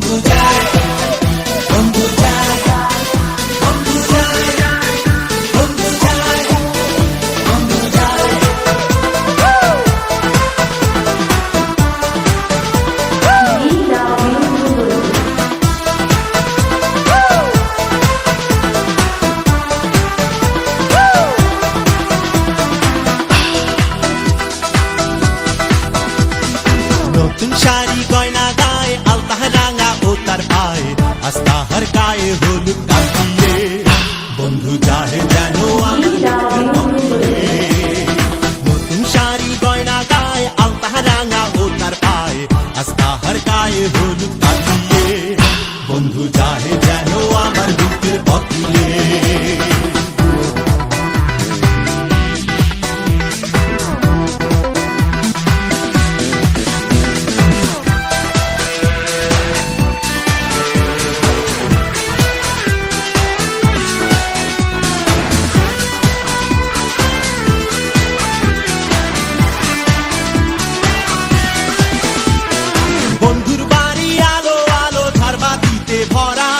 বন্ধু যায়, বন্ধু যায়, বন্ধু যায়, বন্ধু যায়, বন্ধু যায়। নতুন শাড়ি গয়না গায়ে আলতা রাঙা ও তার পায়ে আজ তাহার গায়ে হলুদ কাঁদিয়ে বন্ধু যায় যেন নতুন শাড়ি গয়না গায়ে আলতা রাঙা ও তার পায়ে আজ তাহার গায়ে হলুদ কাঁদিয়ে বন্ধু যায় যেন আমার বুকের পথিয়ে। বন্ধুর বাড়ি আলো আলো ঝাড়বাতিতে ভরা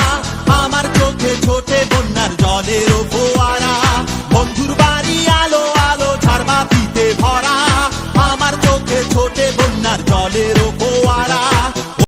আমার চোখে ছোটে বন্যার জলের ফোয়ারা। বন্ধুর বাড়ি আলো আলো ঝাড়বাতিতে ভরা আমার চোখে ছোটে বন্যার জলের